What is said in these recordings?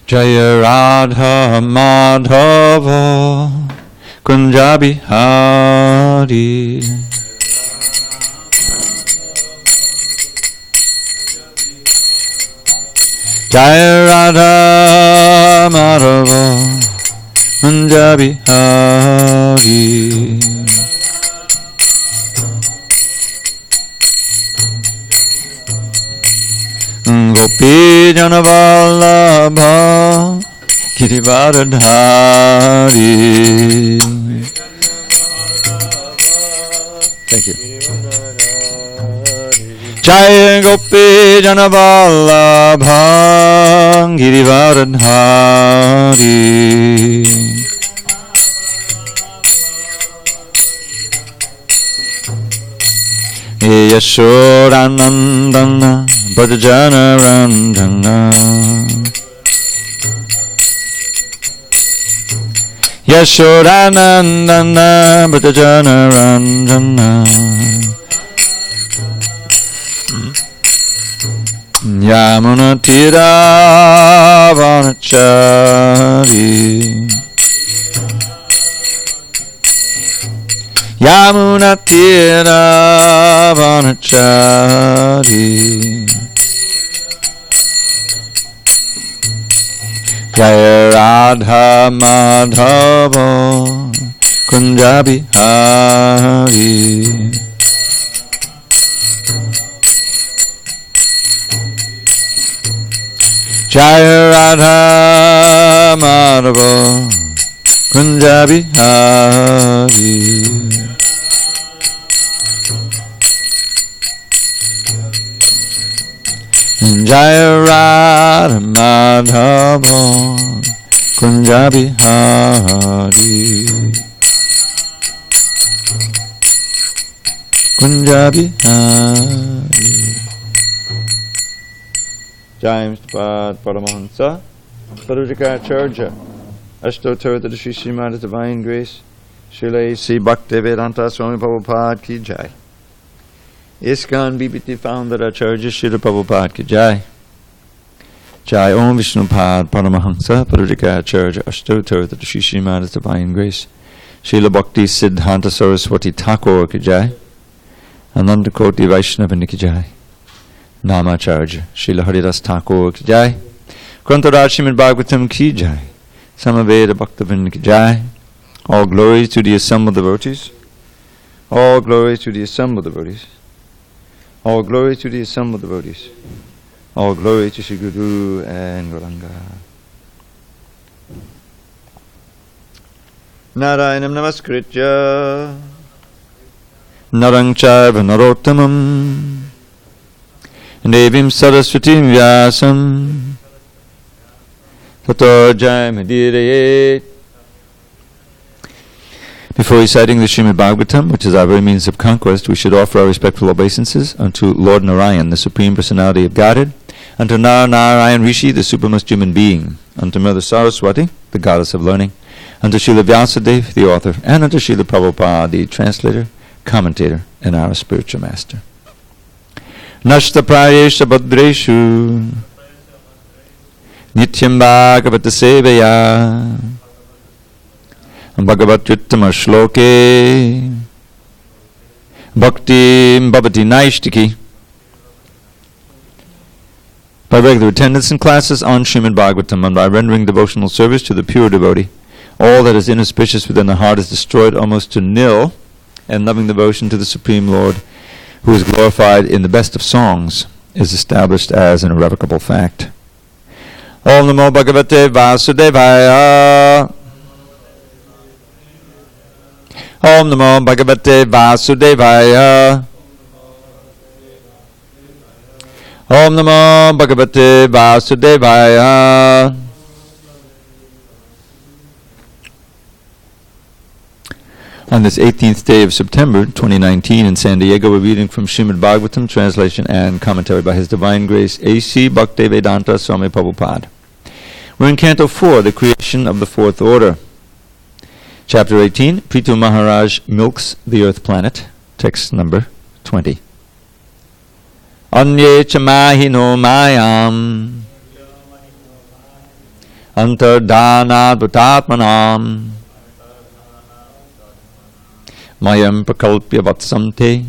Jaya Radha Madhava Kunja Bihari. Jaya Radha Madhava Kunja Bihari. Gopi Janavallabha Girivardhari. Thank you. Jaya Gopi Janavallabha Girivardhari. Yashodanandana Bhajana Randana. Yashodanandana Bhajana Randana. Yamuna Tira Vanachari. Yamuna Tira Vanachari. Jaya Radha Madhava Kunja Bihari. Jaya Radha Madhava Kunja Bihari. Jaya Radha Madhava Kunja Bihari. Kunja Bihari. Jai Mr. Paramahansa Parudikacharya Ashtottara Shri Srimad Divine Grace Srila A.C. Bhaktivedanta Swami Prabhupada Ki Jai. ISKCON BBT founder Acharya Srila Prabhupada Ki Jai. Jai Om Vishnupad Paramahansa Parudikacharya Ashtottara Shri Srimad Divine Grace Srila Bhakti Siddhanta Saraswati Thakur Ki Jai. Ananda Koti Vaishnava Ki Jai. Namacharya Srila Haridas Thakur Ki Jai. Grantaraj Srimad Bhagavatam Ki Jai. Samaveda Bhaktavinda Ki Jai. All glories to the assembled devotees. All glories to the assembled devotees. All glory to the assembled devotees. All glory to Sri Guru and Gauranga. Narayanam Namaskritya Narang Chaiva Narottamam Devim Saraswatim Vyasam Tato Jayamediraye. Before reciting the Srimad Bhagavatam, which is our very means of conquest, we should offer our respectful obeisances unto Lord Narayan, the Supreme Personality of Godhead, unto Narayan Rishi, the supremest human being, unto Mother Saraswati, the goddess of learning, unto Srila Vyasadeva, the author, and unto Srila Prabhupada, the translator, commentator, and our spiritual master. Nashta prayesha badreshu nityam bhagavata sevaya Bhagavatyuttama shloke bhakti bhavati naishtiki. By regular attendance in classes on Srimad Bhagavatam and by rendering devotional service to the pure devotee, all that is inauspicious within the heart is destroyed almost to nil, and loving devotion to the Supreme Lord, who is glorified in the best of songs, is established as an irrevocable fact. Om Namo Bhagavate Vasudevaya. Om Namo Bhagavate Vasudevaya. Om Namo Bhagavate Vasudevaya. On this 18th day of September 2019 in SanDiego, we're reading from Srimad Bhagavatam, translation and commentary by His Divine Grace A.C. Bhaktivedanta Swami Prabhupada. We're in Canto 4, the creation of the fourth order. Chapter 18, Prithu Maharaj milks the earth planet, text number 20. Anye cha mahino mayam Antardhanadvatatmanam mayam prakalpya vatsante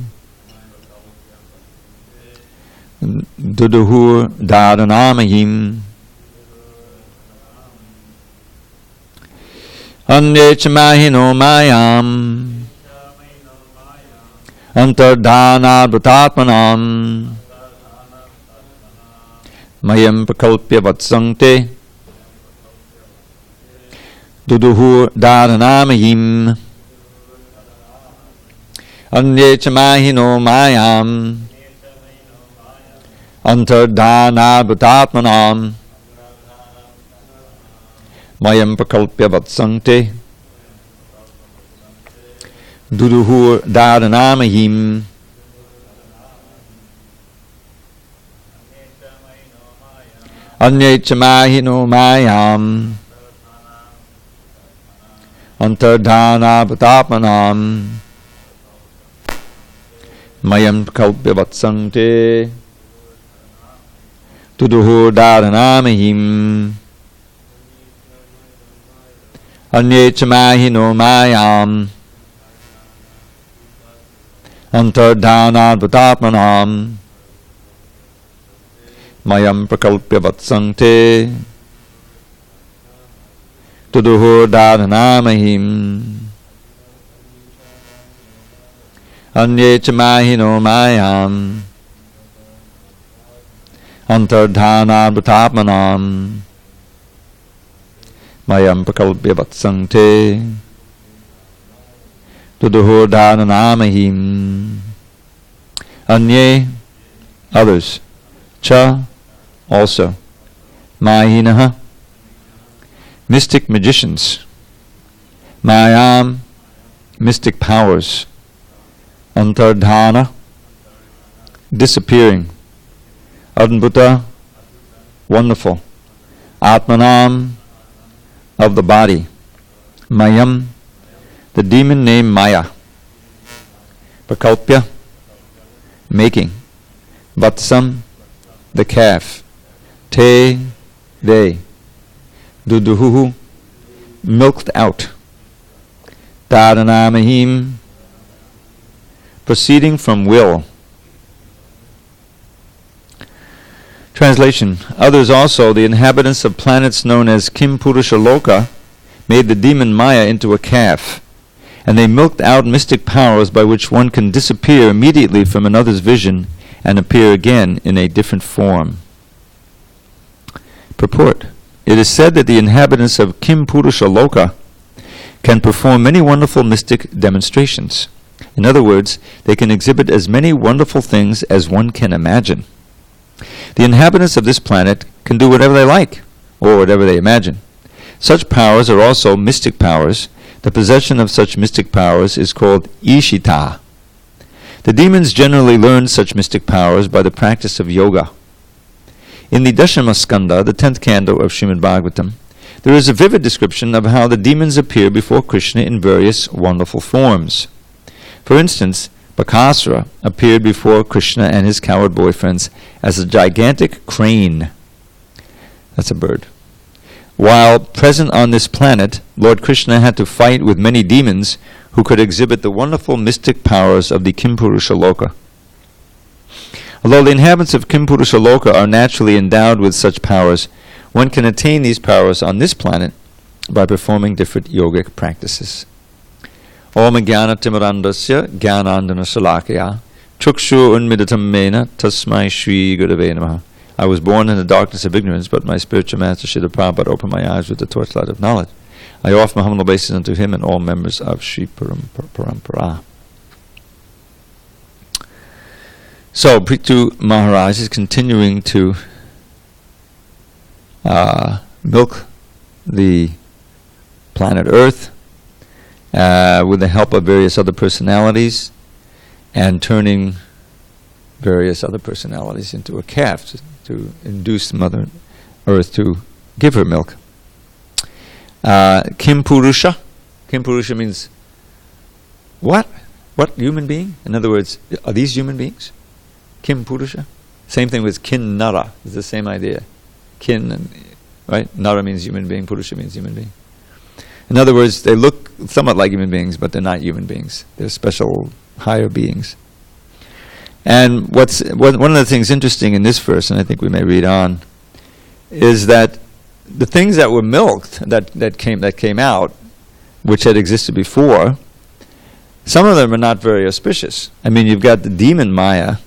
duduhur dharanamahim anyechamahino mayam antardhanadvatatmanam mayam prakalpya vatsante duduhur dharanamahim anyechamahino mayam antardhanadvatatmanam mayam prakalpya vatsante duduhur dharanamahim anyechamahino mayam antardhanadvatatmanam mayam prakalpya vatsante duduhur dharanamahim anyechamahino mayam antardhanadvatatmanam mayam prakalpya vatsante duduhur dharanamahim anyechamahino mayam antardhanadvatatmanam mayam prakalpya vatsante duduhur dharanamahim anye, others, cha, also, mahinaha, mystic magicians, mayam, mystic powers, antardhana, disappearing, adbhuta, wonderful, atmanam, of the body, mayam, the demon named Maya, prakalpya, making, vatsam, the calf, te, they, duduhu, milked out, dharanamahim, proceeding from will. Translation. Others also, the inhabitants of planets known as Kimpurusha Loka, made the demon Maya into a calf, and they milked out mystic powers by which one can disappear immediately from another's vision and appear again in a different form. Purport. It is said that the inhabitants of Kimpurusha Loka can perform many wonderful mystic demonstrations. In other words, they can exhibit as many wonderful things as one can imagine. The inhabitants of this planet can do whatever they like, or whatever they imagine. Such powers are also mystic powers. The possession of such mystic powers is called Ishita. The demons generally learn such mystic powers by the practice of yoga. In the Dashama Skanda, the 10th canto of Srimad Bhagavatam, there is a vivid description of how the demons appear before Krishna in various wonderful forms. For instance, Bakasura appeared before Krishna and his coward boyfriends as a gigantic crane. That's a bird. While present on this planet, Lord Krishna had to fight with many demons who could exhibit the wonderful mystic powers of the Kimpurusha Loka. Although the inhabitants of Kimpurusha Loka are naturally endowed with such powers, one can attain these powers on this planet by performing different yogic practices. Om Jnana Timirandasya Jnanandana Salakaya Chukshu Unmidatam Mena Tasmai Shri Gurave Namaha. I was born in the darkness of ignorance, but my spiritual master Srila Prabhupada opened my eyes with the torchlight of knowledge. I offer my humble obeisance unto him and all members of Sri Parampara. So, Prithu Maharaj is continuing to milk the planet Earth with the help of various other personalities and turning various other personalities into a calf to induce Mother Earth to give her milk. Kimpurusha. Kimpurusha means what? What human being? In other words, are these human beings? Kimpurusha. Same thing with Kinnara. It's the same idea. Kin and right? Nara means human being, Purusha means human being. In other words, they look somewhat like human beings, but they're not human beings. They're special, higher beings. And one of the things interesting in this verse, and I think we may read on, is that the things that were milked, that came out, which had existed before, some of them are not very auspicious. I mean, you've got the demon Maya,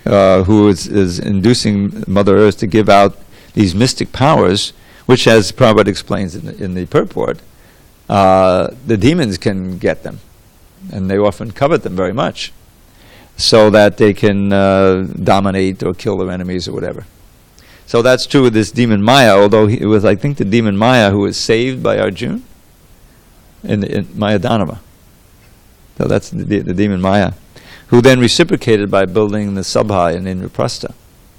who is inducing Mother Earth to give out these mystic powers, which, as Prabhupada explains in the purport, the demons can get them, and they often covet them very much, so that they can dominate or kill their enemies or whatever. So that's true with this demon Maya, although it was, I think, the demon Maya who was saved by Arjuna in Maya Danava. So that's the demon Maya, who then reciprocated by building the Sabha in Indraprastha.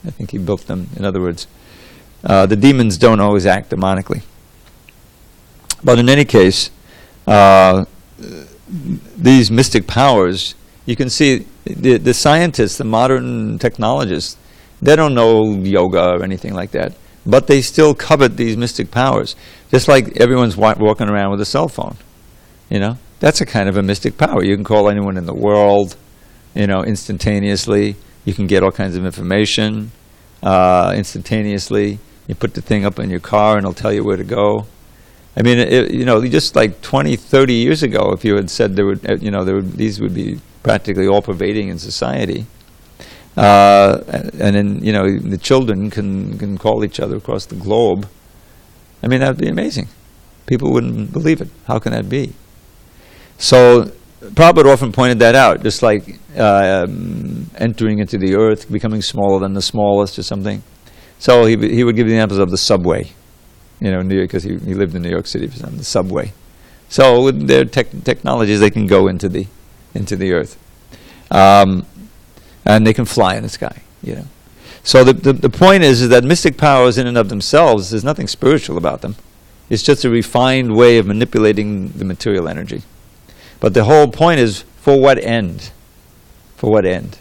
I think he built them. In other words, the demons don't always act demonically. But in any case, these mystic powers, you can see the scientists, the modern technologists, they don't know yoga or anything like that, but they still covet these mystic powers. Just like everyone's walking around with a cell phone, you know? That's a kind of a mystic power. You can call anyone in the world, you know, instantaneously. You can get all kinds of information instantaneously. You put the thing up in your car and it'll tell you where to go. I mean, you know, just like 20, 30 years ago, if you had said these would be practically all pervading in society, and then, you know, the children can call each other across the globe. I mean, that would be amazing. People wouldn't believe it. How can that be? So Prabhupada often pointed that out, just like entering into the earth, becoming smaller than the smallest or something. So he would give the examples of the subway, you know, New York, because he lived in New York City for some, the subway. So with their technologies, they can go into the earth, and they can fly in the sky, you know. So the point is that mystic powers in and of themselves, there's nothing spiritual about them. It's just a refined way of manipulating the material energy. But the whole point is, for what end? For what end?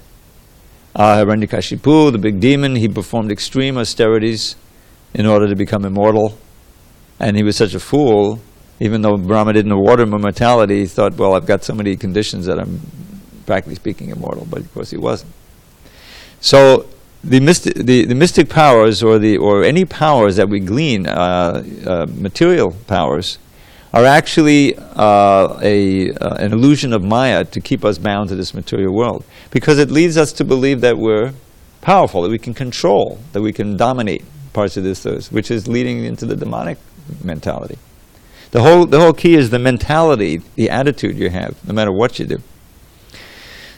Hiranyakashipu, the big demon, he performed extreme austerities in order to become immortal. And he was such a fool, even though Brahma didn't award him immortality, he thought, well, I've got so many conditions that I'm, practically speaking, immortal. But of course he wasn't. So the mystic powers, or any powers that we glean, material powers, are actually an illusion of Maya to keep us bound to this material world. Because it leads us to believe that we're powerful, that we can control, that we can dominate parts of this earth, which is leading into the demonic mentality. The whole key is the mentality, the attitude you have, no matter what you do.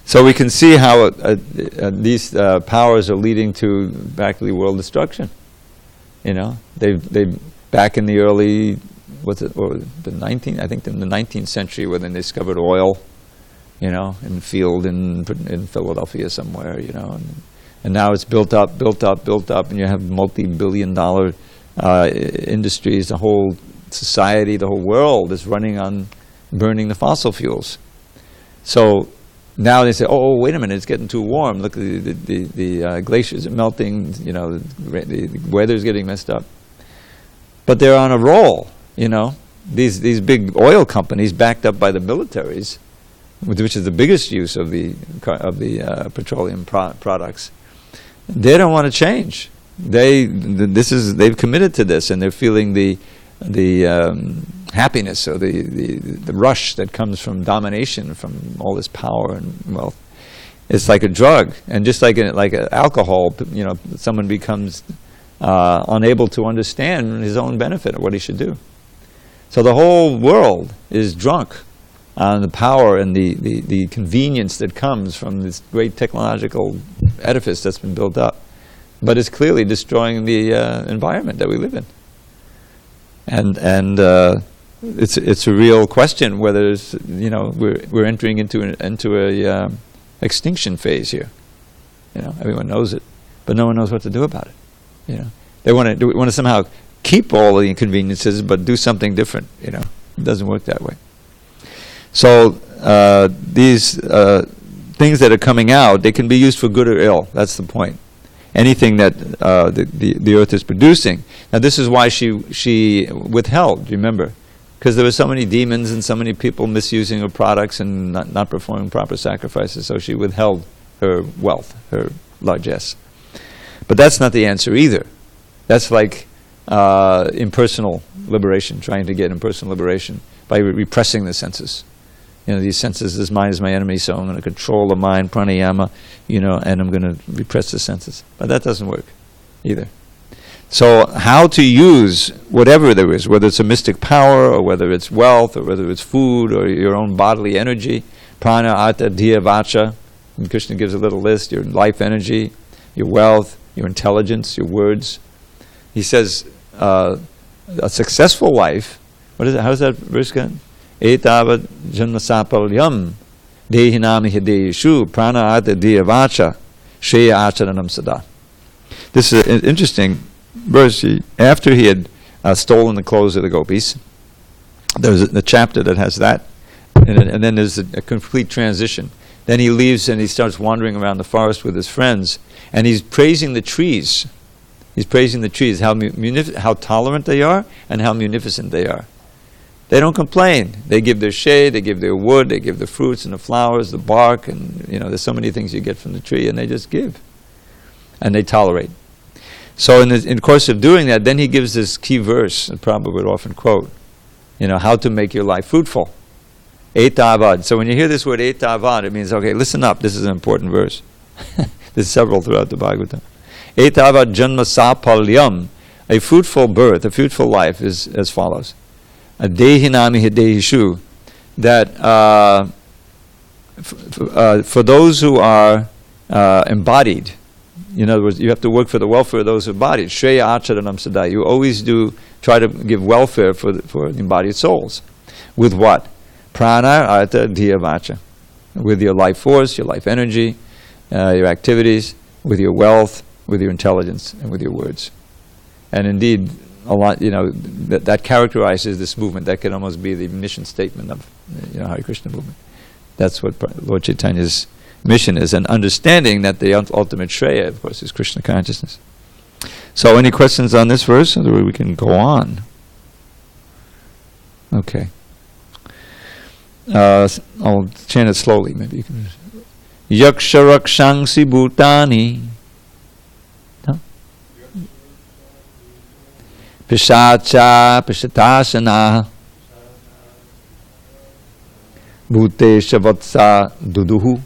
So we can see how these powers are leading to practically world destruction. You know, they back in the early, in the 19th century, when they discovered oil, you know, in the field in Philadelphia somewhere, you know, and now it's built up, and you have multi-billion-dollar industries. The whole society, the whole world is running on burning the fossil fuels. So now they say, oh, wait a minute, it's getting too warm. Look, the glaciers are melting. You know, the weather's getting messed up. But they're on a roll. You know, these big oil companies, backed up by the militaries, which is the biggest use of the petroleum products, they don't want to change. They've committed to this, and they're feeling the happiness or the rush that comes from domination, from all this power and wealth. It's like a drug, and just like alcohol, you know, someone becomes unable to understand his own benefit or what he should do. So the whole world is drunk on the power and the convenience that comes from this great technological edifice that's been built up, but it's clearly destroying the environment that we live in. And it's a real question whether we're entering into a extinction phase here. You know, everyone knows it, but no one knows what to do about it. You know, they want to somehow keep all the inconveniences, but do something different. You know, it doesn't work that way. So these things that are coming out, they can be used for good or ill. That's the point. Anything that the earth is producing, Now this is why she withheld, remember? Because there were so many demons and so many people misusing her products and not performing proper sacrifices, so she withheld her wealth, her largesse. But that's not the answer either. That's like impersonal liberation, trying to get impersonal liberation by repressing the senses. These senses, this mind is my enemy, so I'm going to control the mind, pranayama, and I'm going to repress the senses. But that doesn't work either. So how to use whatever there is, whether it's a mystic power, or whether it's wealth, or whether it's food, or your own bodily energy, prana, artha, dhiya, vacha, and Krishna gives a little list, your life energy, your wealth, your intelligence, your words. He says, a successful life, what is it? How does that verse go? Etavat janma sapalyam dehinami hideyeshu prana artha dhiya vacha shreya acharanam sada. This is an interesting verse. After he had stolen the clothes of the gopis, there's a chapter that has that, and then there's a complete transition. Then he leaves and he starts wandering around the forest with his friends, and he's praising the trees. He's praising the trees, how tolerant they are and how munificent they are. They don't complain. They give their shade, they give their wood, they give the fruits and the flowers, the bark, and there's so many things you get from the tree, and they just give. And they tolerate. So in the course of doing that, then he gives this key verse that Prabhupada would often quote, how to make your life fruitful. Etavad. So when you hear this word etavad, it means, okay, listen up, this is an important verse. There's several throughout the Bhagavatam. Etavad janma sapalyam. A fruitful birth, a fruitful life is as follows. A dehinami hidehishu. That for those who are embodied, in other words, you have to work for the welfare of those embodied. Shreya acharanam sada. You always try to give welfare for the embodied souls. With what? Prana artha dhiya vacha. With your life force, your life energy, your activities, with your wealth, with your intelligence, and with your words. And indeed, a lot, that characterizes this movement. That could almost be the mission statement of, Hare Krishna movement. That's what Lord Chaitanya's mission is, and understanding that the ultimate Shreya, of course, is Krishna consciousness. So, any questions on this verse? Or we can go on. Okay. I'll chant it slowly. Maybe you can. Yaksha rakshangsi bhutani. Pishacha pishatasana bhutesha vatsa duduhu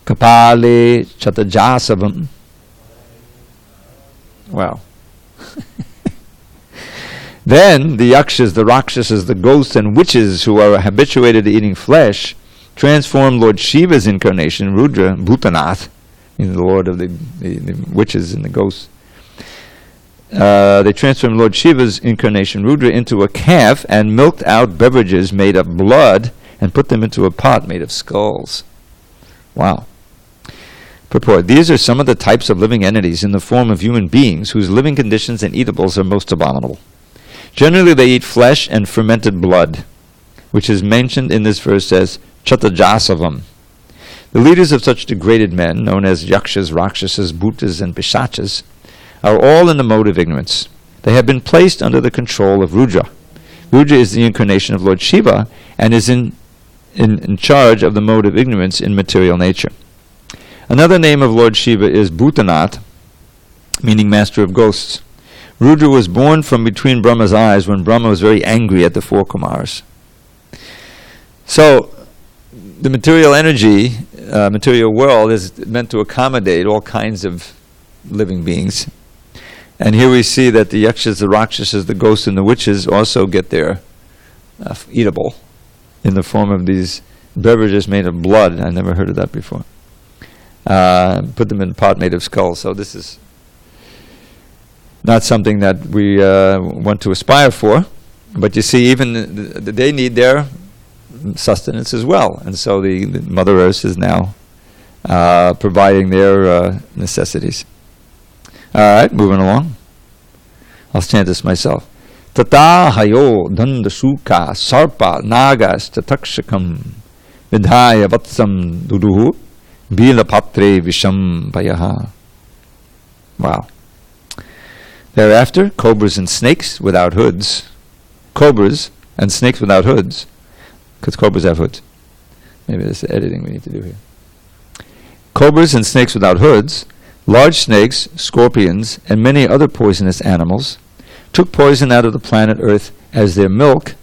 kapale chatajasavam. Wow. Then the yakshas, the rakshasas, the ghosts and witches who are habituated to eating flesh transform Lord Shiva's incarnation, Rudra, Bhutanath, the lord of the witches and the ghosts. They transformed Lord Shiva's incarnation, Rudra, into a calf and milked out beverages made of blood and put them into a pot made of skulls. Wow. Purport. These are some of the types of living entities in the form of human beings whose living conditions and eatables are most abominable. Generally they eat flesh and fermented blood, which is mentioned in this verse as chatajasavam. The leaders of such degraded men, known as yakshas, rakshasas, bhutas, and pishachas, are all in the mode of ignorance. They have been placed under the control of Rudra. Rudra is the incarnation of Lord Shiva and is in charge of the mode of ignorance in material nature. Another name of Lord Shiva is Bhutanath, meaning master of ghosts. Rudra was born from between Brahma's eyes when Brahma was very angry at the four Kumars. So, the material energy, material world is meant to accommodate all kinds of living beings. And here we see that the yakshas, the rakshasas, the ghosts, and the witches also get their eatable in the form of these beverages made of blood. I never heard of that before. Put them in a pot made of skulls. So this is not something that we want to aspire for. But you see, even they need their sustenance as well. And so the Mother Earth is now providing their necessities. All right, moving along. I'll chant this myself. Tata hayo dandasuka sarpa nagas tatakshakam vidhaya vatsam duduhu bila patre visham payaha. Wow. Thereafter, cobras and snakes without hoods. Cobras and snakes without hoods, because cobras have hoods. Maybe that's the editing we need to do here. Cobras and snakes without hoods, large snakes, scorpions, and many other poisonous animals took poison out of the planet Earth as their milk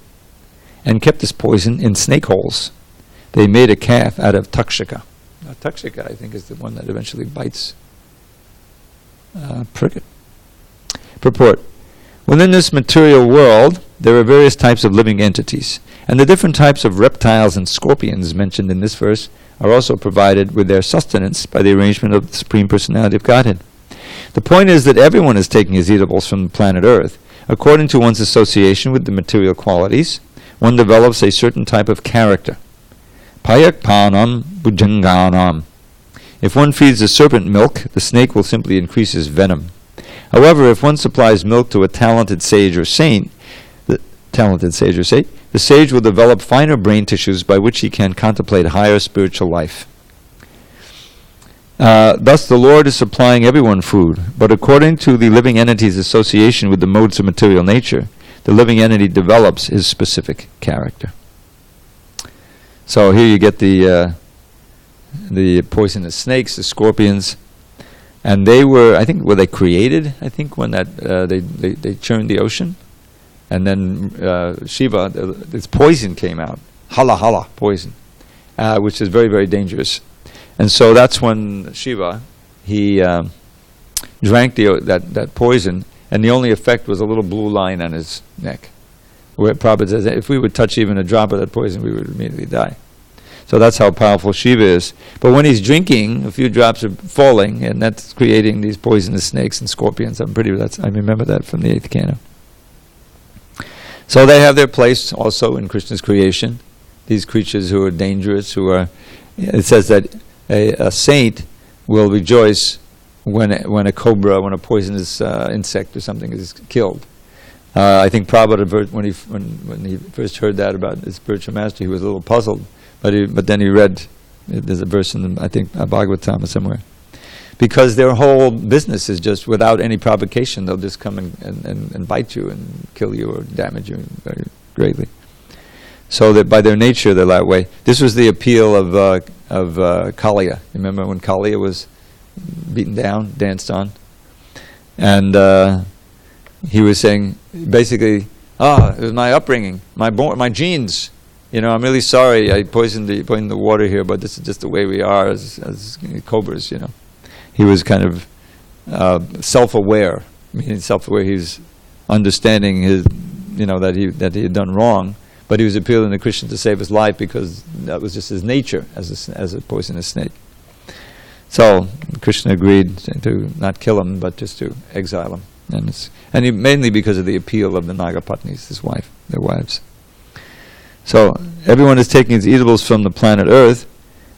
and kept this poison in snake holes. They made a calf out of takshaka. Now, takshaka, I think, is the one that eventually bites pricket. Purport. Within this material world, there are various types of living entities, and the different types of reptiles and scorpions mentioned in this verse are also provided with their sustenance by the arrangement of the Supreme Personality of Godhead. The point is that everyone is taking his eatables from the planet Earth. According to one's association with the material qualities, one develops a certain type of character. Payakpanam bhujanganam. If one feeds the serpent milk, the snake will simply increase his venom. However, if one supplies milk to a talented sage or saint, the sage will develop finer brain tissues by which he can contemplate higher spiritual life. Thus the Lord is supplying everyone food, but according to the living entity's association with the modes of material nature, the living entity develops his specific character. So here you get the poisonous snakes, the scorpions, and they were, I think, were they created? I think when that they churned the ocean, and then Shiva, this poison came out, hala poison, which is very, very dangerous. And so that's when Shiva, he drank that poison, and the only effect was a little blue line on his neck, where Prabhupada says, if we would touch even a drop of that poison, we would immediately die. So that's how powerful Shiva is. But when he's drinking, a few drops are falling, and that's creating these poisonous snakes and scorpions. I remember that from the 8th canto. So they have their place also in Krishna's creation. These creatures who are dangerous, it says that a saint will rejoice when a cobra, when a poisonous insect or something is killed. I think Prabhupada, when he first heard that about his spiritual master, he was a little puzzled. But then he read, there's a verse in, I think, Bhagavatam or somewhere. Because their whole business is just without any provocation, they'll just come and bite you and kill you or damage you very greatly. So that by their nature they're that way. This was the appeal of Kaliya. Remember when Kaliya was beaten down, danced on? And he was saying, basically, it was my upbringing, my genes. I'm really sorry I poisoned the water here, but this is just the way we are as cobras, He was kind of self-aware, meaning self-aware. He's understanding his, that he had done wrong, but he was appealing to Krishna to save his life because that was just his nature as a poisonous snake. So Krishna agreed to not kill him, but just to exile him, and mainly because of the appeal of the Nagapatnis, their wives. So everyone is taking his eatables from the planet Earth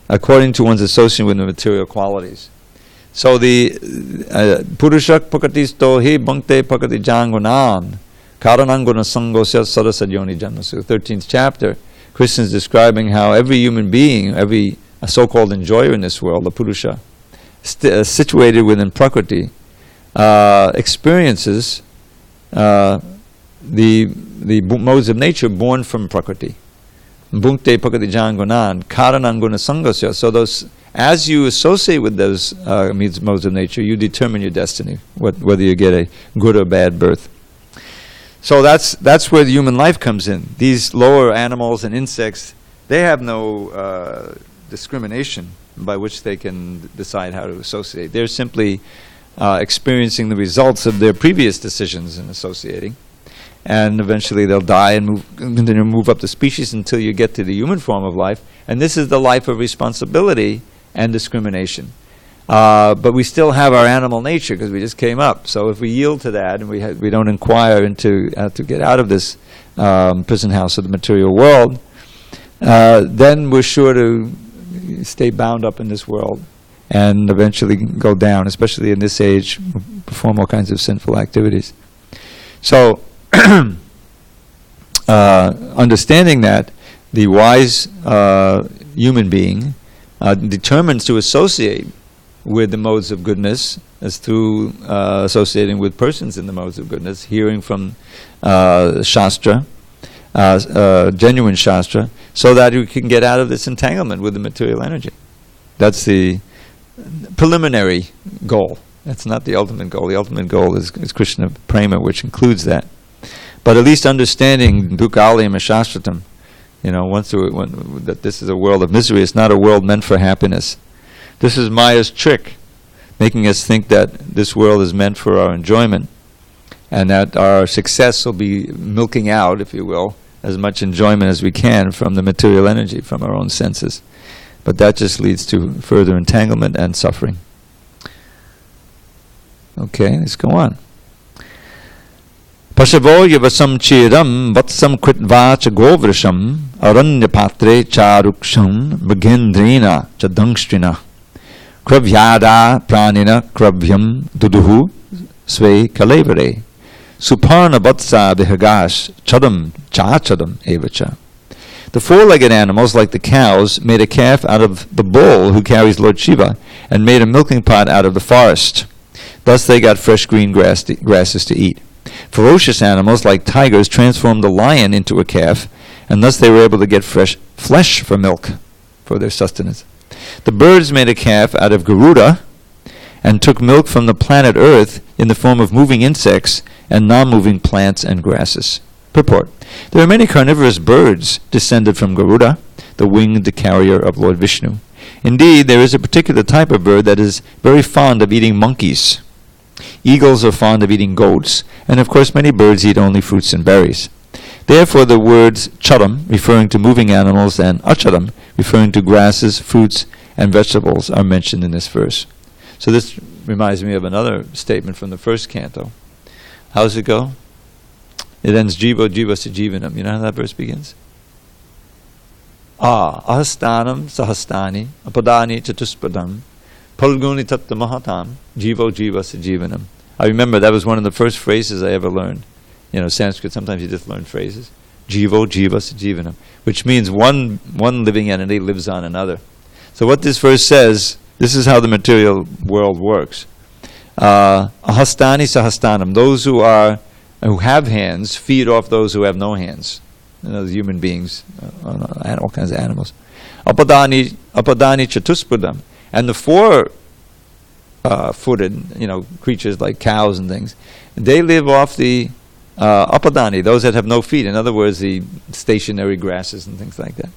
according to one's association with the material qualities. So the Purushak Pakatisto hi bhankte pakati jangunan karananguna sangosya sadasadyoni janmasu. 13th chapter, Krishna is describing how every human being, every so-called enjoyer in this world, the Purusha, situated within Prakriti, experiences the modes of nature born from Prakriti. Bhunkte pakati jangunan karananguna sangasya. So those, as you associate with those modes of nature, you determine your destiny, whether you get a good or bad birth. So that's where the human life comes in. These lower animals and insects, they have no discrimination by which they can decide how to associate. They're simply experiencing the results of their previous decisions in associating. And eventually they'll die and continue to move up the species until you get to the human form of life. And this is the life of responsibility and discrimination. But we still have our animal nature because we just came up. So if we yield to that and we don't inquire into how to get out of this prison house of the material world, then we're sure to stay bound up in this world and eventually go down, especially in this age, perform all kinds of sinful activities. So understanding that, the wise human being determines to associate with the modes of goodness as through associating with persons in the modes of goodness, hearing from Shastra, genuine Shastra, so that you can get out of this entanglement with the material energy. That's the preliminary goal. That's not the ultimate goal. The ultimate goal is Krishna Prema, which includes that. But at least understanding Dukkhalayam Shastratam, that this is a world of misery, it's not a world meant for happiness. This is Maya's trick, making us think that this world is meant for our enjoyment, and that our success will be milking out, if you will, as much enjoyment as we can from the material energy, from our own senses. But that just leads to further entanglement and suffering. Okay, let's go on. Pashavo yavasam chiram vatsam kritva cha govrasham aranyapatre charuksham mrigendrina cha dangstrina kravyada pranina kravyam duduhu sve kalevare suparna vatsa vihagash chadam chachadam evacha. The four-legged animals, like the cows, made a calf out of the bull who carries Lord Shiva, and made a milking pot out of the forest. Thus they got fresh green grasses to eat. Ferocious animals, like tigers, transformed the lion into a calf, and thus they were able to get fresh flesh for milk, for their sustenance. The birds made a calf out of Garuda, and took milk from the planet Earth in the form of moving insects and non-moving plants and grasses. Purport. There are many carnivorous birds descended from Garuda, the winged carrier of Lord Vishnu. Indeed, there is a particular type of bird that is very fond of eating monkeys. Eagles are fond of eating goats, and of course many birds eat only fruits and berries. Therefore the words charam, referring to moving animals, and acharam, referring to grasses, fruits, and vegetables, are mentioned in this verse. So this reminds me of another statement from the first canto. How's it go? It ends jivo jiva sajivanam. You know how that verse begins? Ahastanam sahastani apadani chatuspadam palguni tatta mahatam jivo jiva sajivanam. I remember that was one of the first phrases I ever learned. Sanskrit, sometimes you just learn phrases. Jivo jiva sajivanam, which means one living entity lives on another. So what this verse says, this is how the material world works. Ahastani sahastanam, those who have hands feed off those who have no hands. The human beings, all kinds of animals. Apadani chatuspadam, and the four-footed, creatures like cows and things, they live off the apadani, those that have no feet. In other words, the stationary grasses and things like that.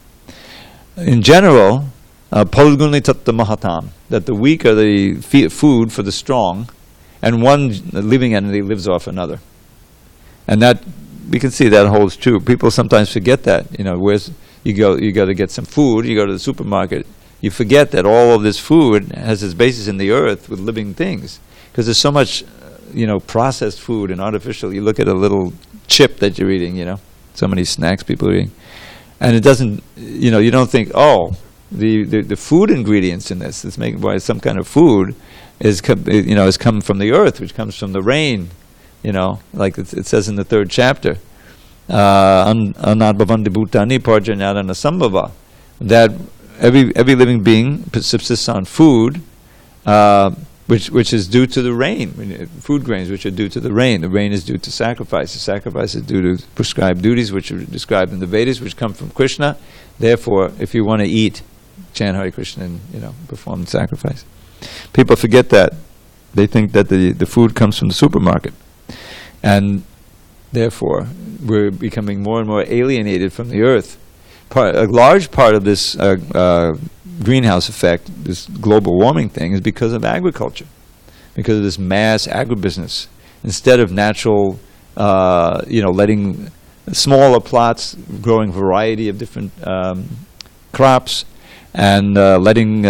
In general, palguni tatta mahatam, that the weak are the food for the strong, and one living entity lives off another. And that, we can see that holds true. People sometimes forget that. Where's you got to get some food, you go to the supermarket, you forget that all of this food has its basis in the earth with living things. Because there's so much, processed food and artificial. You look at a little chip that you're eating, so many snacks people are eating. And it doesn't, you don't think, the food ingredients in this is making by some kind of food has come from the earth, which comes from the rain. Like it says in the third chapter, that every living being subsists on food, which is due to the rain. Food grains which are due to the rain. The rain is due to sacrifice. The sacrifice is due to prescribed duties which are described in the Vedas, which come from Krishna. Therefore, if you want to eat, chant Hare Krishna and perform the sacrifice. People forget that. They think that the food comes from the supermarket. And therefore, we're becoming more and more alienated from the earth. A large part of this greenhouse effect, this global warming thing, is because of agriculture, because of this mass agribusiness. Instead of natural, letting smaller plots growing variety of different crops, and letting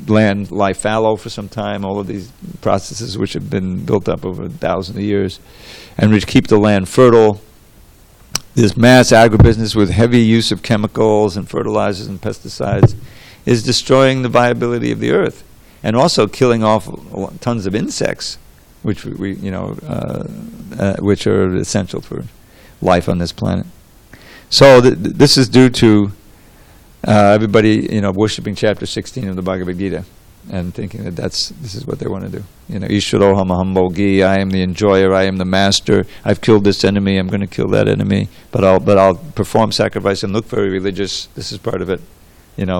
land lie fallow for some time, all of these processes which have been built up over 1,000 years, and which keep the land fertile. This mass agribusiness with heavy use of chemicals and fertilizers and pesticides is destroying the viability of the earth, and also killing off tons of insects, which which are essential for life on this planet. So this is due to everybody, worshipping chapter 16 of the Bhagavad Gita. and thinking that this is what they want to do. Ishvaroham aham bhogi, I am the enjoyer, I am the master. I've killed this enemy, I'm going to kill that enemy, but I'll perform sacrifice and look very religious. This is part of it.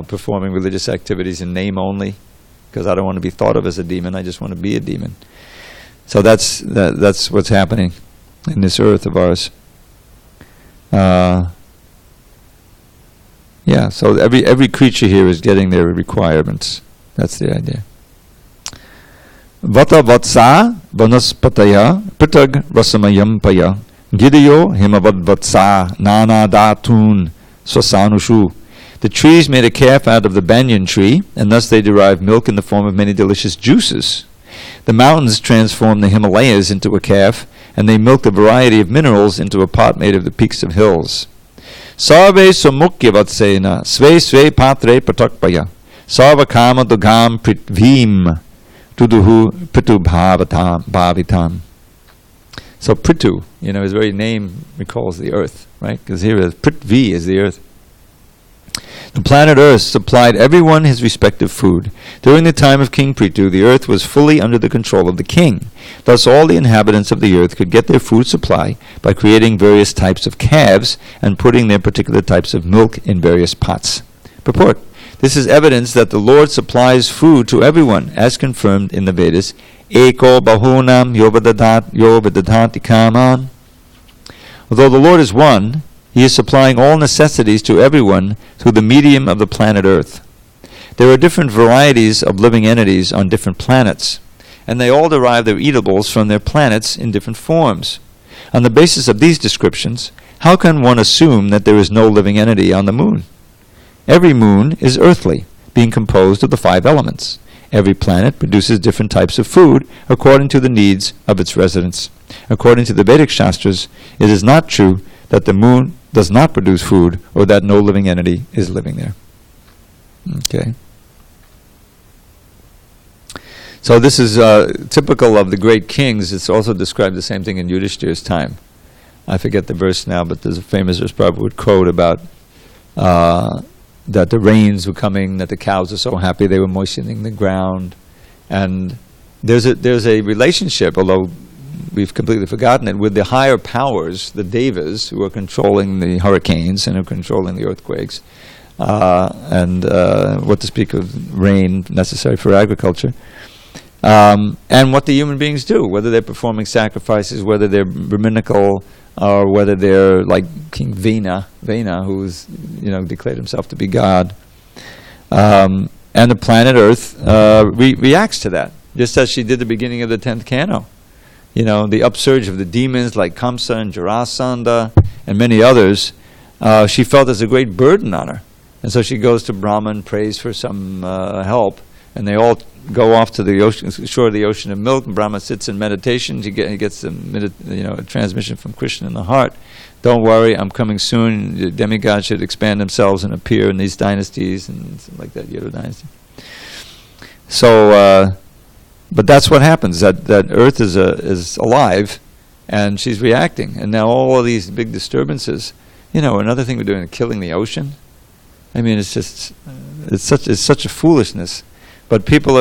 Performing religious activities in name only, because I don't want to be thought of as a demon. I just want to be a demon. So that's what's happening in this earth of ours. So every creature here is getting their requirements. That's the idea. Vata vatsa vanaspataya pritag rasamayam paya gidayo himavad vatsa nana datun swasanushu. The trees made a calf out of the banyan tree, and thus they derive milk in the form of many delicious juices. The mountains transform the Himalayas into a calf, and they milk a variety of minerals into a pot made of the peaks of hills. Sarve samukya vatsena sve sve patre pratakpaya sarva kama dugam pritvim tuduhu pritu bhavitam. So pritu, his very name recalls the earth, right? Because here Prithvi is the earth. The planet Earth supplied everyone his respective food. During the time of King Prithu, the earth was fully under the control of the king. Thus all the inhabitants of the earth could get their food supply by creating various types of calves and putting their particular types of milk in various pots. Purport. This is evidence that the Lord supplies food to everyone, as confirmed in the Vedas. Eko bahunam yovedadati kaman. Although the Lord is one, He is supplying all necessities to everyone through the medium of the planet Earth. There are different varieties of living entities on different planets, and they all derive their eatables from their planets in different forms. On the basis of these descriptions, how can one assume that there is no living entity on the moon? Every moon is earthly, being composed of the 5 elements. Every planet produces different types of food according to the needs of its residents. According to the Vedic Shastras, it is not true that the moon does not produce food or that no living entity is living there. Okay. So this is typical of the great kings. It's also described the same thing in Yudhishthira's time. I forget the verse now, but there's a famous verse Prabhupada would quote about that the rains were coming, that the cows are so happy they were moistening the ground. And there's a relationship, although we've completely forgotten it, with the higher powers, the devas, who are controlling the hurricanes and are controlling the earthquakes, and what to speak of rain necessary for agriculture, and what the human beings do, whether they're performing sacrifices, whether they're brahminical, or whether they're like King Vena, who's declared himself to be God. And the planet Earth reacts to that, just as she did the beginning of the 10th canto. The upsurge of the demons like Kamsa and Jarasandha and many others, she felt as a great burden on her. And so she goes to Brahma and prays for some help, and they all go off to the shore of the ocean of milk, and Brahma sits in meditation. He gets a transmission from Krishna in the heart. Don't worry, I'm coming soon. The demigods should expand themselves and appear in these dynasties, and like that Yadu dynasty. So, but that's what happens. That Earth is alive, and she's reacting. And now all of these big disturbances. Another thing we're doing is killing the ocean. I mean, it's such a foolishness. But people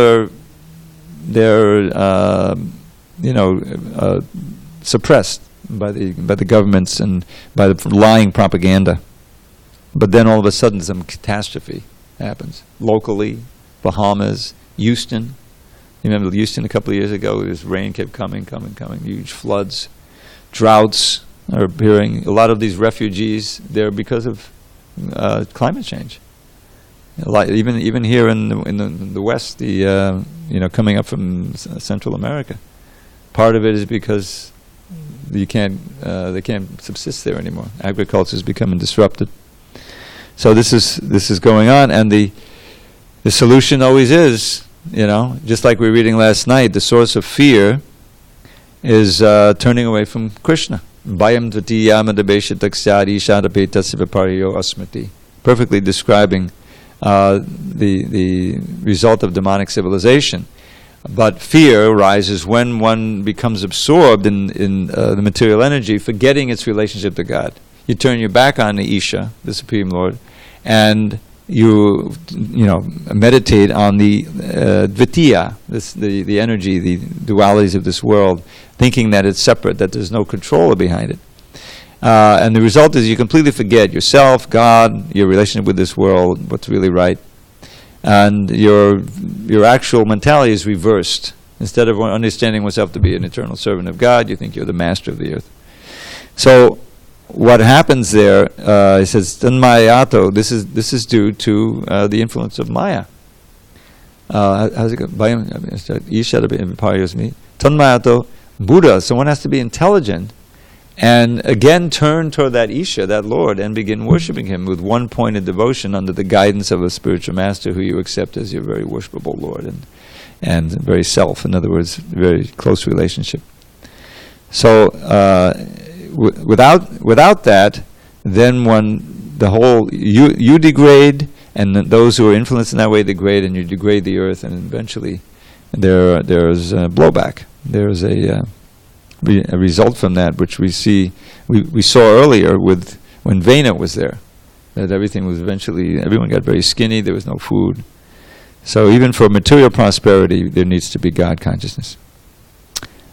suppressed by the governments and by the lying propaganda. But then all of a sudden some catastrophe happens locally. Bahamas, Houston. You remember Houston a couple of years ago? This rain kept coming, huge floods, droughts are appearing. A lot of these refugees, they're because of climate change. Even here in the West, coming up from Central America, part of it is because they can't subsist there anymore. Agriculture is becoming disrupted. So this is going on, and the solution always is, just like we were reading last night, the source of fear is turning away from Krishna. Bhayam tvati yamadabesha taksyadi shadapetasya vipariyo asmriti. Perfectly describing the result of demonic civilization. But fear arises when one becomes absorbed in the material energy, forgetting its relationship to God. You turn your back on the Isha, the Supreme Lord, and you meditate on the dvitiya, the energy, the dualities of this world, thinking that it's separate, that there's no controller behind it. And the result is you completely forget yourself, God, your relationship with this world, what's really right. And your actual mentality is reversed. Instead of understanding oneself to be an eternal servant of God, you think you're the master of the earth. So what happens there, he says, Tanmayato, this is due to the influence of Maya. How's it go? Tanmayato, Buddha, someone has to be intelligent and again turn toward that Isha, that Lord, and begin worshipping him with one pointed devotion under the guidance of a spiritual master who you accept as your very worshipable Lord and very self. In other words, very close relationship. So without that, then you degrade, and those who are influenced in that way degrade, and you degrade the earth, and eventually there's blowback. There's a result from that, which we saw earlier when Vena was there, that everyone got very skinny, there was no food. So even for material prosperity, there needs to be God consciousness.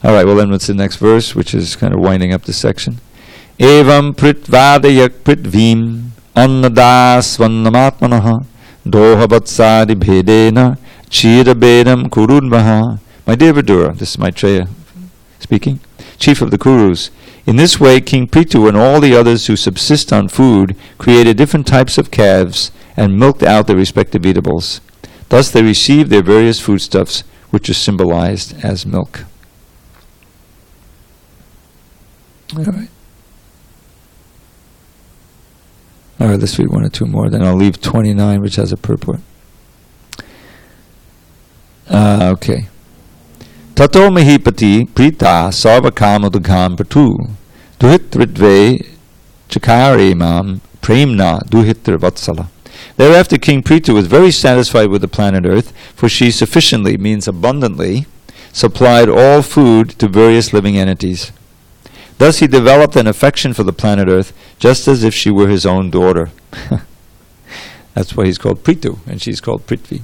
All right, well then what's the next verse, which is kind of winding up the section? Evam pritvadayak pritvim annadas vannamatmanaha dohabatsadi bhedena chirabedam kurudmaha. My dear Vidura, this is Maitreya speaking, chief of the Kurus, in this way King Prithu and all the others who subsist on food created different types of calves and milked out their respective eatables. Thus they received their various foodstuffs, which are symbolized as milk. All right. All right, let's read one or two more, then I'll leave 29, which has a purport. Okay. Tato mahipati prita sarvakamadugam patu duhitridve chakare mam premna duhitra vatsala. Thereafter King Prithu was very satisfied with the planet Earth, for she sufficiently, means abundantly, supplied all food to various living entities. Thus he developed an affection for the planet Earth, just as if she were his own daughter. That's why he's called Prithu, and she's called Prithvi.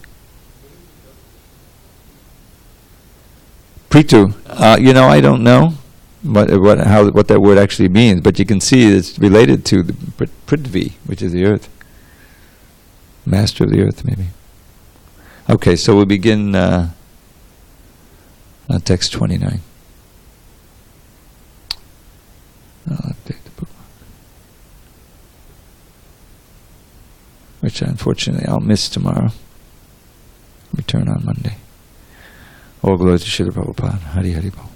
Prithu, I don't know what that word actually means, but you can see it's related to the Prithvi, which is the earth. Master of the earth, maybe. Okay, so we'll begin on text 29. I'll update the book, which unfortunately I'll miss tomorrow. Return on Monday. All glory to Srila Prabhupada. Hari Hari Bol.